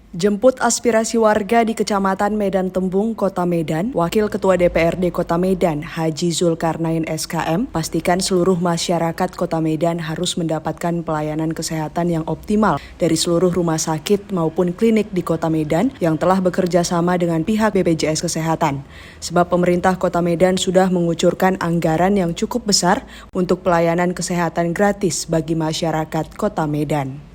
Jemput aspirasi warga di Kecamatan Medan Tembung, Kota Medan, Wakil Ketua DPRD Kota Medan, Haji Zulkarnain SKM, pastikan seluruh masyarakat Kota Medan harus mendapatkan pelayanan kesehatan yang optimal dari seluruh rumah sakit maupun klinik di Kota Medan yang telah bekerja sama dengan pihak BPJS Kesehatan. Sebab pemerintah Kota Medan sudah mengucurkan anggaran yang cukup besar untuk pelayanan kesehatan gratis bagi masyarakat Kota Medan.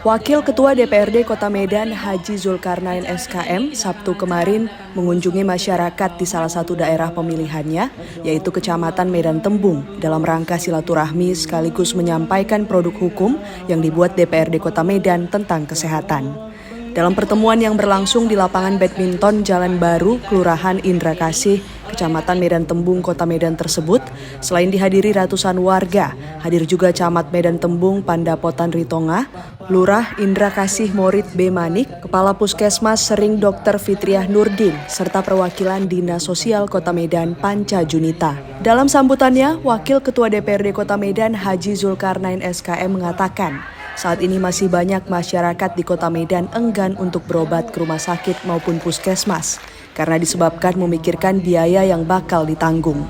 Wakil Ketua DPRD Kota Medan Haji Zulkarnain SKM Sabtu kemarin mengunjungi masyarakat di salah satu daerah pemilihannya, yaitu Kecamatan Medan Tembung, dalam rangka silaturahmi sekaligus menyampaikan produk hukum yang dibuat DPRD Kota Medan tentang kesehatan. Dalam pertemuan yang berlangsung di lapangan badminton Jalan Baru, Kelurahan Indra Kasih, Kecamatan Medan Tembung, Kota Medan tersebut, selain dihadiri ratusan warga, hadir juga Camat Medan Tembung Pandapotan Ritonga, Lurah Indra Kasih Morit B. Manik, Kepala Puskesmas Sering Dr. Fitriah Nurdin, serta perwakilan Dinas Sosial Kota Medan Panca Junita. Dalam sambutannya, Wakil Ketua DPRD Kota Medan Haji Zulkarnain SKM mengatakan, saat ini masih banyak masyarakat di Kota Medan enggan untuk berobat ke rumah sakit maupun puskesmas karena disebabkan memikirkan biaya yang bakal ditanggung.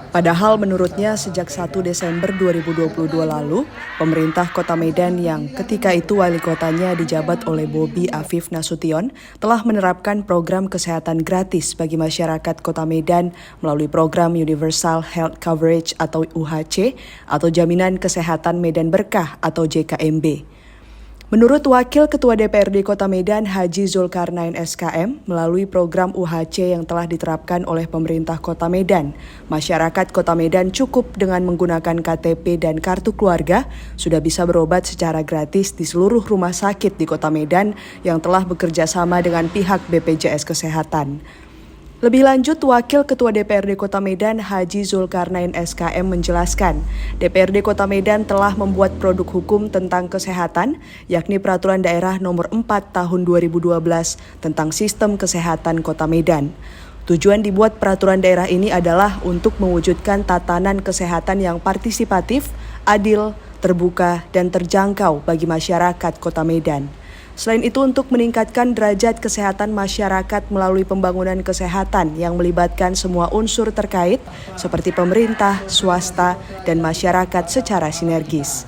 Padahal menurutnya sejak 1 Desember 2022 lalu, pemerintah Kota Medan yang ketika itu wali kotanya dijabat oleh Bobi Afif Nasution telah menerapkan program kesehatan gratis bagi masyarakat Kota Medan melalui program Universal Health Coverage atau UHC atau Jaminan Kesehatan Medan Berkah atau JKMB. Menurut Wakil Ketua DPRD Kota Medan Haji Zulkarnain SKM, melalui program UHC yang telah diterapkan oleh pemerintah Kota Medan, masyarakat Kota Medan cukup dengan menggunakan KTP dan kartu keluarga sudah bisa berobat secara gratis di seluruh rumah sakit di Kota Medan yang telah bekerja sama dengan pihak BPJS Kesehatan. Lebih lanjut, Wakil Ketua DPRD Kota Medan Haji Zulkarnain SKM menjelaskan, DPRD Kota Medan telah membuat produk hukum tentang kesehatan, yakni Peraturan Daerah Nomor 4 Tahun 2012 tentang Sistem Kesehatan Kota Medan. Tujuan dibuat peraturan daerah ini adalah untuk mewujudkan tatanan kesehatan yang partisipatif, adil, terbuka, dan terjangkau bagi masyarakat Kota Medan. Selain itu untuk meningkatkan derajat kesehatan masyarakat melalui pembangunan kesehatan yang melibatkan semua unsur terkait seperti pemerintah, swasta, dan masyarakat secara sinergis.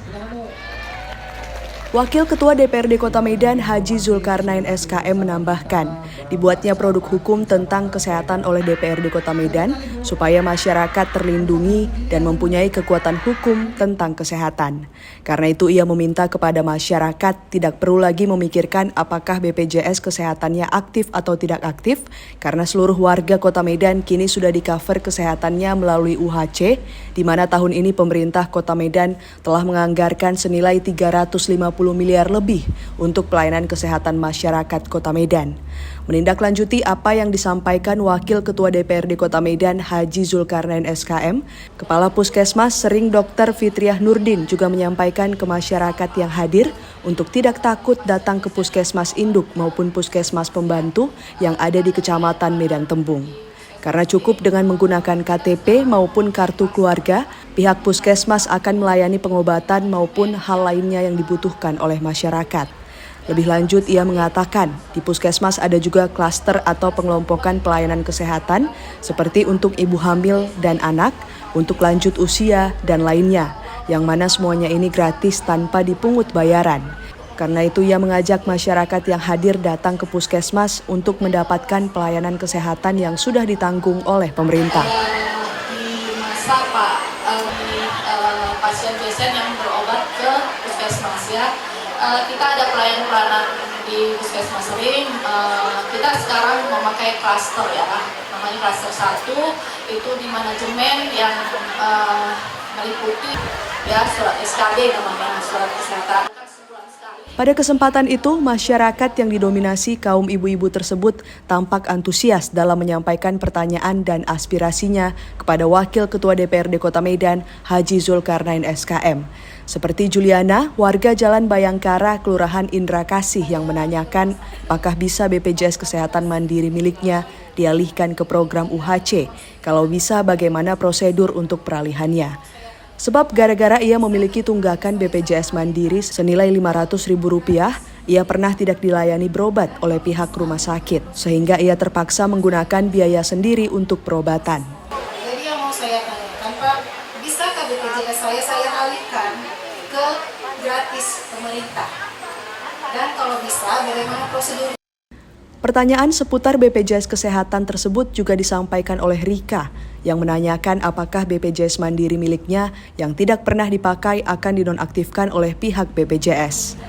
Wakil Ketua DPRD Kota Medan Haji Zulkarnain SKM menambahkan, dibuatnya produk hukum tentang kesehatan oleh DPRD Kota Medan supaya masyarakat terlindungi dan mempunyai kekuatan hukum tentang kesehatan. Karena itu ia meminta kepada masyarakat tidak perlu lagi memikirkan apakah BPJS Kesehatannya aktif atau tidak aktif, karena seluruh warga Kota Medan kini sudah di-cover kesehatannya melalui UHC, di mana tahun ini pemerintah Kota Medan telah menganggarkan senilai 350 miliar lebih untuk pelayanan kesehatan masyarakat Kota Medan. Menindaklanjuti apa yang disampaikan Wakil Ketua DPRD Kota Medan Haji Zulkarnain SKM, Kepala Puskesmas Sering Dr. Fitriah Nurdin juga menyampaikan ke masyarakat yang hadir untuk tidak takut datang ke puskesmas induk maupun puskesmas pembantu yang ada di Kecamatan Medan Tembung. Karena cukup dengan menggunakan KTP maupun kartu keluarga, pihak puskesmas akan melayani pengobatan maupun hal lainnya yang dibutuhkan oleh masyarakat. Lebih lanjut, ia mengatakan di puskesmas ada juga klaster atau pengelompokan pelayanan kesehatan seperti untuk ibu hamil dan anak, untuk lanjut usia, dan lainnya, yang mana semuanya ini gratis tanpa dipungut bayaran. Karena itu ia mengajak masyarakat yang hadir datang ke puskesmas untuk mendapatkan pelayanan kesehatan yang sudah ditanggung oleh pemerintah. Di masa pasien-pasien yang berobat ke puskesmas ya, kita ada pelayanan di puskesmas Sering. Kita sekarang memakai klaster ya, namanya klaster 1 itu di manajemen yang meliputi ya surat SKD namanya, surat kesehatan. Pada kesempatan itu, masyarakat yang didominasi kaum ibu-ibu tersebut tampak antusias dalam menyampaikan pertanyaan dan aspirasinya kepada Wakil Ketua DPRD Kota Medan, Haji Zulkarnain SKM. Seperti Juliana, warga Jalan Bayangkara, Kelurahan Indra Kasih yang menanyakan apakah bisa BPJS Kesehatan Mandiri miliknya dialihkan ke program UHC, kalau bisa bagaimana prosedur untuk peralihannya. Sebab gara-gara ia memiliki tunggakan BPJS Mandiri senilai Rp500.000, ia pernah tidak dilayani berobat oleh pihak rumah sakit, sehingga ia terpaksa menggunakan biaya sendiri untuk perobatan. Jadi yang mau saya tanyakan, Pak, bisakah BPJS saya alihkan ke gratis pemerintah? Dan kalau bisa, bagaimana prosedur? Pertanyaan seputar BPJS Kesehatan tersebut juga disampaikan oleh Rika, yang menanyakan apakah BPJS Mandiri miliknya yang tidak pernah dipakai akan dinonaktifkan oleh pihak BPJS.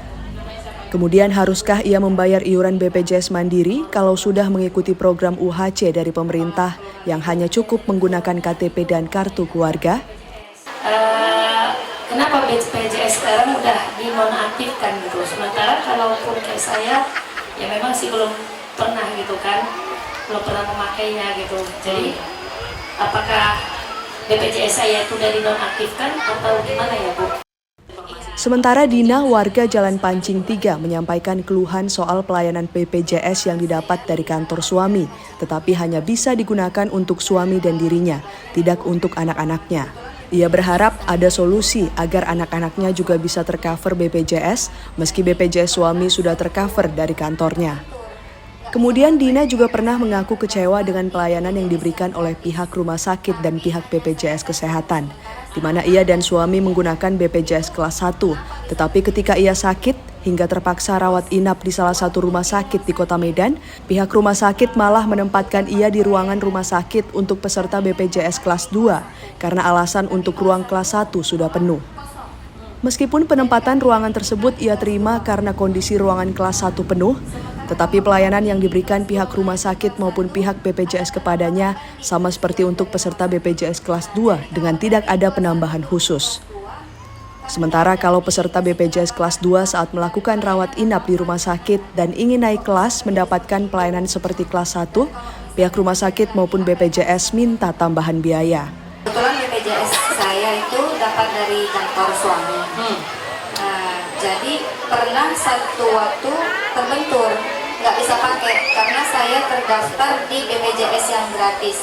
Kemudian haruskah ia membayar iuran BPJS Mandiri kalau sudah mengikuti program UHC dari pemerintah yang hanya cukup menggunakan KTP dan kartu keluarga? Kenapa BPJS sekarang udah dinonaktifkan gitu? Sementara kalaupun kayak saya, ya memang sih belum pernah gitu kan, belum pernah memakainya gitu. Jadi apakah BPJS saya itu udah dinonaktifkan atau gimana ya Bu? Sementara Dina, warga Jalan Pancing 3, menyampaikan keluhan soal pelayanan BPJS yang didapat dari kantor suami, tetapi hanya bisa digunakan untuk suami dan dirinya, tidak untuk anak-anaknya. Ia berharap ada solusi agar anak-anaknya juga bisa tercover BPJS, meski BPJS suami sudah tercover dari kantornya. Kemudian Dina juga pernah mengaku kecewa dengan pelayanan yang diberikan oleh pihak rumah sakit dan pihak BPJS Kesehatan, di mana ia dan suami menggunakan BPJS kelas 1, tetapi ketika ia sakit hingga terpaksa rawat inap di salah satu rumah sakit di Kota Medan, pihak rumah sakit malah menempatkan ia di ruangan rumah sakit untuk peserta BPJS kelas 2 karena alasan untuk ruang kelas 1 sudah penuh. Meskipun penempatan ruangan tersebut ia terima karena kondisi ruangan kelas 1 penuh, tetapi pelayanan yang diberikan pihak rumah sakit maupun pihak BPJS kepadanya sama seperti untuk peserta BPJS kelas 2 dengan tidak ada penambahan khusus. Sementara kalau peserta BPJS kelas 2 saat melakukan rawat inap di rumah sakit dan ingin naik kelas mendapatkan pelayanan seperti kelas 1, pihak rumah sakit maupun BPJS minta tambahan biaya. Kebetulan BPJS saya itu dapat dari kantor suami. Jadi pernah satu waktu terbentur, nggak bisa pakai karena saya terdaftar di BPJS yang gratis.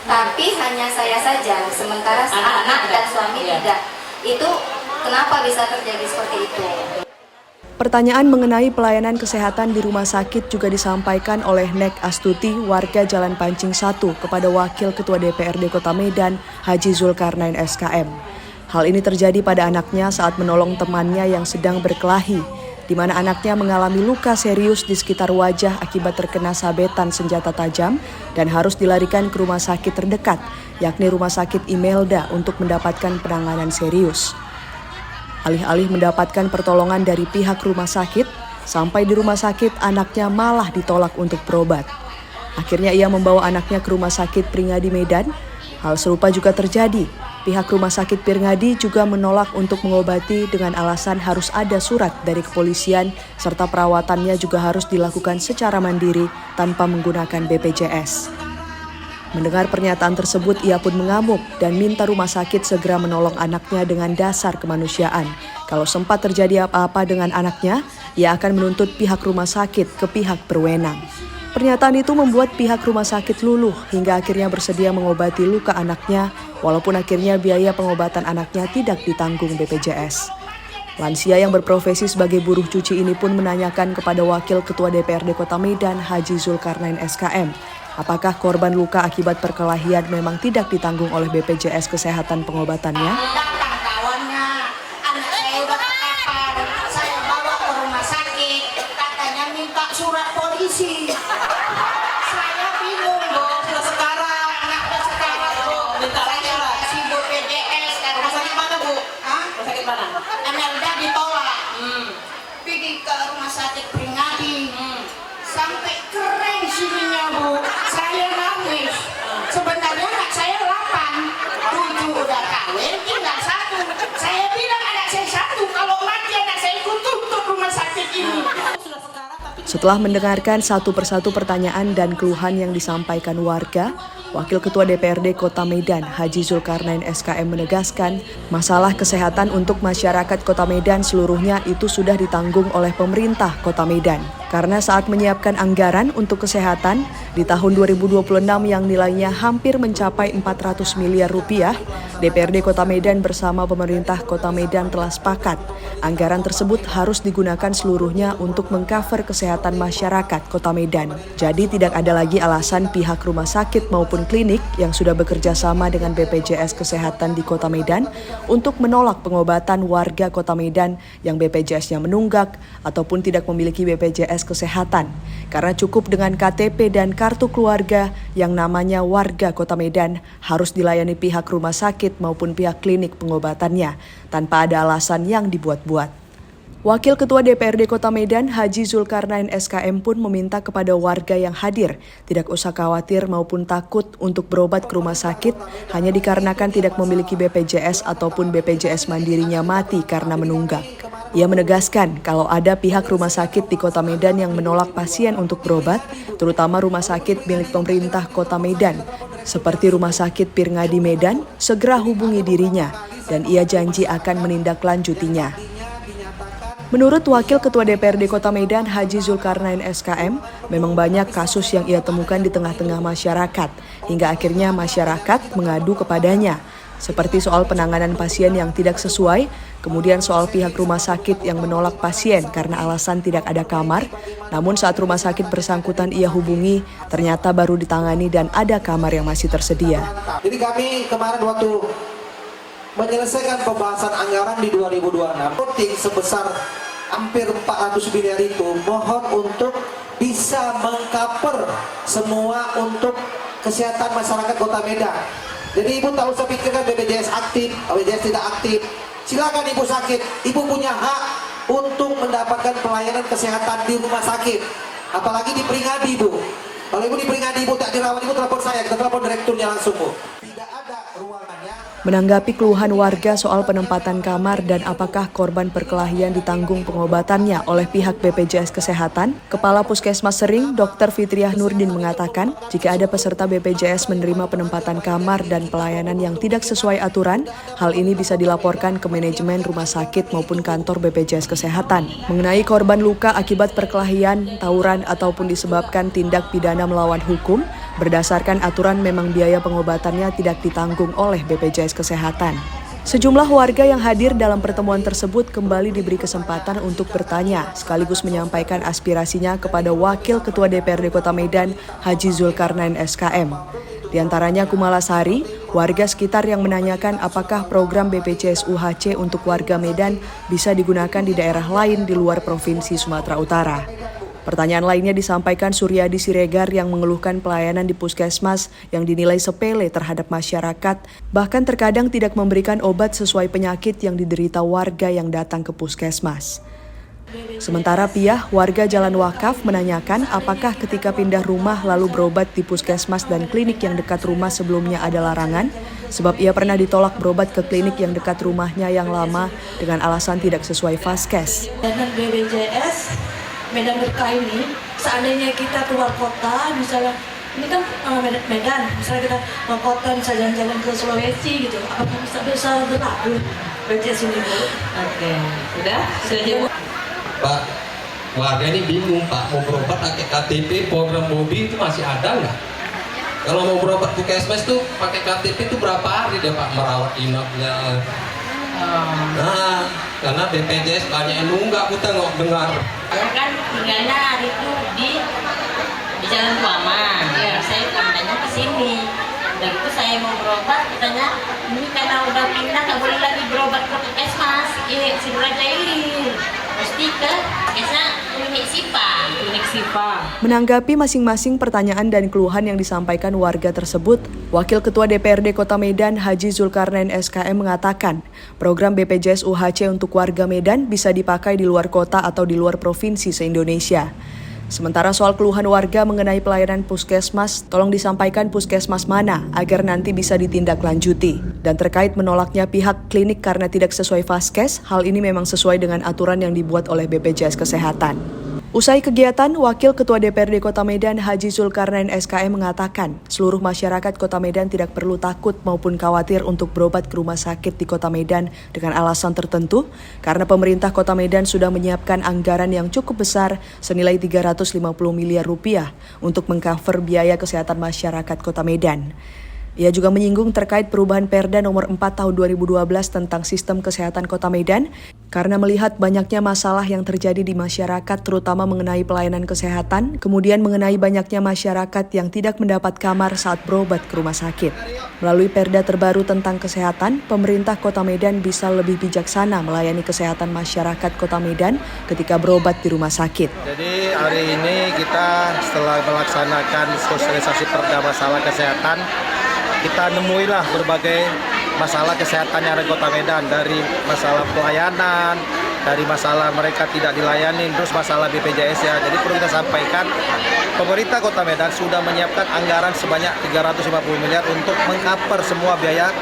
Tapi hanya saya saja, sementara anak dan suami tidak. Itu kenapa bisa terjadi seperti itu? Pertanyaan mengenai pelayanan kesehatan di rumah sakit juga disampaikan oleh Nek Astuti, warga Jalan Pancing 1, kepada Wakil Ketua DPRD Kota Medan, Haji Zulkarnain SKM. Hal ini terjadi pada anaknya saat menolong temannya yang sedang berkelahi, di mana anaknya mengalami luka serius di sekitar wajah akibat terkena sabetan senjata tajam dan harus dilarikan ke rumah sakit terdekat, yakni Rumah Sakit Imelda untuk mendapatkan penanganan serius. Alih-alih mendapatkan pertolongan dari pihak rumah sakit, sampai di rumah sakit anaknya malah ditolak untuk berobat. Akhirnya ia membawa anaknya ke Rumah Sakit Pringadi Medan. Hal serupa juga terjadi. Pihak Rumah Sakit Pringadi juga menolak untuk mengobati dengan alasan harus ada surat dari kepolisian serta perawatannya juga harus dilakukan secara mandiri tanpa menggunakan BPJS. Mendengar pernyataan tersebut, ia pun mengamuk dan minta rumah sakit segera menolong anaknya dengan dasar kemanusiaan. Kalau sempat terjadi apa-apa dengan anaknya, ia akan menuntut pihak rumah sakit ke pihak berwenang. Pernyataan itu membuat pihak rumah sakit luluh hingga akhirnya bersedia mengobati luka anaknya, walaupun akhirnya biaya pengobatan anaknya tidak ditanggung BPJS. Lansia yang berprofesi sebagai buruh cuci ini pun menanyakan kepada Wakil Ketua DPRD Kota Medan, Haji Zulkarnain SKM, apakah korban luka akibat perkelahian memang tidak ditanggung oleh BPJS Kesehatan pengobatannya? Kawannya, anak saya udah terkapar, saya bawa ke rumah sakit, katanya minta surat polisi. Saya bingung, Bu. Sekarang, anaknya sekarang, Bu. Saya kasih BPJS. Rumah sakit mana, Bu? Rumah sakit mana? Imelda ditolak. Pergi ke rumah sakit Pringadi. Sampai kering sininya, Bu. Saya nangis. Sebenarnya anak saya 8, 7 udah kawin, tinggal 1. Saya bilang anak saya 1, kalau mati anak saya ikut tutup rumah sakit ini. Setelah mendengarkan satu persatu pertanyaan dan keluhan yang disampaikan warga, Wakil Ketua DPRD Kota Medan, Haji Zulkarnain SKM menegaskan, masalah kesehatan untuk masyarakat Kota Medan seluruhnya itu sudah ditanggung oleh pemerintah Kota Medan. Karena saat menyiapkan anggaran untuk kesehatan di tahun 2026 yang nilainya hampir mencapai 400 miliar rupiah, DPRD Kota Medan bersama pemerintah Kota Medan telah sepakat anggaran tersebut harus digunakan seluruhnya untuk mengcover kesehatan masyarakat Kota Medan. Jadi tidak ada lagi alasan pihak rumah sakit maupun klinik yang sudah bekerja sama dengan BPJS Kesehatan di Kota Medan untuk menolak pengobatan warga Kota Medan yang BPJS-nya menunggak ataupun tidak memiliki BPJS Kesehatan, karena cukup dengan KTP dan kartu keluarga yang namanya warga Kota Medan harus dilayani pihak rumah sakit maupun pihak klinik pengobatannya tanpa ada alasan yang dibuat-buat. Wakil Ketua DPRD Kota Medan, Haji Zulkarnain SKM pun meminta kepada warga yang hadir tidak usah khawatir maupun takut untuk berobat ke rumah sakit hanya dikarenakan tidak memiliki BPJS ataupun BPJS mandirinya mati karena menunggak. Ia menegaskan kalau ada pihak rumah sakit di Kota Medan yang menolak pasien untuk berobat, terutama rumah sakit milik pemerintah Kota Medan, seperti Rumah Sakit Pirngadi Medan, segera hubungi dirinya dan ia janji akan menindaklanjutinya. Menurut Wakil Ketua DPRD Kota Medan, Haji Zulkarnain SKM, memang banyak kasus yang ia temukan di tengah-tengah masyarakat, hingga akhirnya masyarakat mengadu kepadanya, seperti soal penanganan pasien yang tidak sesuai, kemudian soal pihak rumah sakit yang menolak pasien karena alasan tidak ada kamar, namun saat rumah sakit bersangkutan ia hubungi, ternyata baru ditangani dan ada kamar yang masih tersedia. Jadi kami kemarin waktu menyelesaikan pembahasan anggaran di 2026, voting sebesar hampir 400 miliar itu mohon untuk bisa mengcover semua untuk kesehatan masyarakat Kota Medan. Jadi ibu tak usah pikirkan BPJS aktif, BPJS tidak aktif. Silakan ibu sakit, ibu punya hak untuk mendapatkan pelayanan kesehatan di rumah sakit. Apalagi di Pirngadi, Bu. Kalau ibu di Pirngadi, ibu tak dirawat, ibu telepon saya, kita telepon direkturnya langsung, Bu. Tidak ada ruangannya. Menanggapi keluhan warga soal penempatan kamar dan apakah korban perkelahian ditanggung pengobatannya oleh pihak BPJS Kesehatan, Kepala Puskesmas Sering, Dr. Fitriah Nurdin mengatakan, jika ada peserta BPJS menerima penempatan kamar dan pelayanan yang tidak sesuai aturan, hal ini bisa dilaporkan ke manajemen rumah sakit maupun kantor BPJS Kesehatan. Mengenai korban luka akibat perkelahian, tawuran, ataupun disebabkan tindak pidana melawan hukum, berdasarkan aturan memang biaya pengobatannya tidak ditanggung oleh BPJS Kesehatan. Sejumlah warga yang hadir dalam pertemuan tersebut kembali diberi kesempatan untuk bertanya, sekaligus menyampaikan aspirasinya kepada Wakil Ketua DPRD Kota Medan, Haji Zulkarnain SKM. Di antaranya Kumala Sari, warga sekitar yang menanyakan apakah program BPJS UHC untuk warga Medan bisa digunakan di daerah lain di luar Provinsi Sumatera Utara. Pertanyaan lainnya disampaikan Suryadi Siregar yang mengeluhkan pelayanan di puskesmas yang dinilai sepele terhadap masyarakat, bahkan terkadang tidak memberikan obat sesuai penyakit yang diderita warga yang datang ke puskesmas. Sementara Piah, warga Jalan Wakaf, menanyakan apakah ketika pindah rumah lalu berobat di puskesmas dan klinik yang dekat rumah sebelumnya ada larangan, sebab ia pernah ditolak berobat ke klinik yang dekat rumahnya yang lama dengan alasan tidak sesuai vaskes. Dengan BPJS Medan Berkah ini, seandainya kita keluar kota, misalnya ini kan Medan, misalnya kita keluar kota, bisa jalan-jalan ke Sulawesi gitu, apakah bisa berlaku BPJS ini, Bu? Oke, sudah jawab. Pak, warga ini bingung, Pak, mau berobat pakai KTP, program Bobi itu masih ada nggak? Kalau mau berobat puskesmas tuh pakai KTP itu berapa hari deh Pak merawat inapnya? Nah, karena BPJS banyak yang nunggak, aku tengok dengar. Saya kan tinggalnya hari itu di Jalan Tuaman. Ya. Saya katanya ke sini. Begitu saya mau berobat, katanya ini karena udah pindah nggak boleh lagi berobat ke puskesmas. Raja Ilir. Mesti ke klinik Sipa. Menanggapi masing-masing pertanyaan dan keluhan yang disampaikan warga tersebut, Wakil Ketua DPRD Kota Medan, Haji Zulkarnain SKM mengatakan, program BPJS UHC untuk warga Medan bisa dipakai di luar kota atau di luar provinsi se-Indonesia. Sementara soal keluhan warga mengenai pelayanan puskesmas, tolong disampaikan puskesmas mana agar nanti bisa ditindaklanjuti. Dan terkait menolaknya pihak klinik karena tidak sesuai vaskes, hal ini memang sesuai dengan aturan yang dibuat oleh BPJS Kesehatan. Usai kegiatan, Wakil Ketua DPRD Kota Medan Haji Zulkarnain SKM mengatakan seluruh masyarakat Kota Medan tidak perlu takut maupun khawatir untuk berobat ke rumah sakit di Kota Medan dengan alasan tertentu karena pemerintah Kota Medan sudah menyiapkan anggaran yang cukup besar senilai 350 miliar rupiah untuk mengcover biaya kesehatan masyarakat Kota Medan. Ia juga menyinggung terkait perubahan Perda nomor 4 tahun 2012 tentang sistem kesehatan Kota Medan karena melihat banyaknya masalah yang terjadi di masyarakat terutama mengenai pelayanan kesehatan, kemudian mengenai banyaknya masyarakat yang tidak mendapat kamar saat berobat ke rumah sakit. Melalui Perda terbaru tentang kesehatan, pemerintah Kota Medan bisa lebih bijaksana melayani kesehatan masyarakat Kota Medan ketika berobat di rumah sakit. Jadi hari ini kita setelah melaksanakan sosialisasi Perda masalah kesehatan, kita nemuilah berbagai masalah kesehatan yang ada di Kota Medan, dari masalah pelayanan, dari masalah mereka tidak dilayani, terus masalah BPJS ya. Jadi perlu kita sampaikan, pemerintah Kota Medan sudah menyiapkan anggaran sebanyak 350 miliar untuk meng-cover semua biaya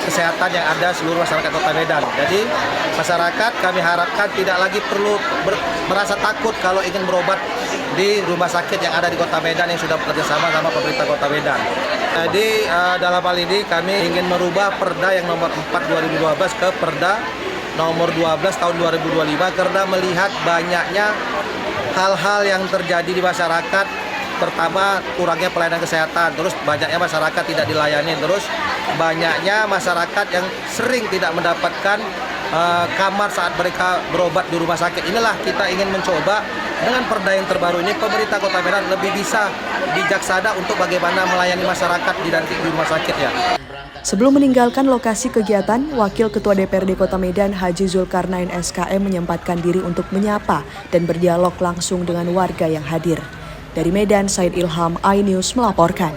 kesehatan yang ada seluruh masyarakat Kota Medan. Jadi masyarakat kami harapkan tidak lagi perlu merasa takut kalau ingin berobat di rumah sakit yang ada di Kota Medan yang sudah bekerjasama sama pemerintah Kota Medan. Jadi dalam hal ini kami ingin merubah Perda yang nomor 4 2012 ke Perda nomor 12 tahun 2025 karena melihat banyaknya hal-hal yang terjadi di masyarakat. Pertama, kurangnya pelayanan kesehatan, terus banyaknya masyarakat tidak dilayani, terus banyaknya masyarakat yang sering tidak mendapatkan kamar saat mereka berobat di rumah sakit. Inilah kita ingin mencoba dengan Perda yang terbaru ini, pemerintah Kota Medan lebih bisa bijaksana untuk bagaimana melayani masyarakat di rumah sakitnya. Sebelum meninggalkan lokasi kegiatan, Wakil Ketua DPRD Kota Medan Haji Zulkarnain SKM menyempatkan diri untuk menyapa dan berdialog langsung dengan warga yang hadir. Dari Medan, Said Ilham, iNews melaporkan.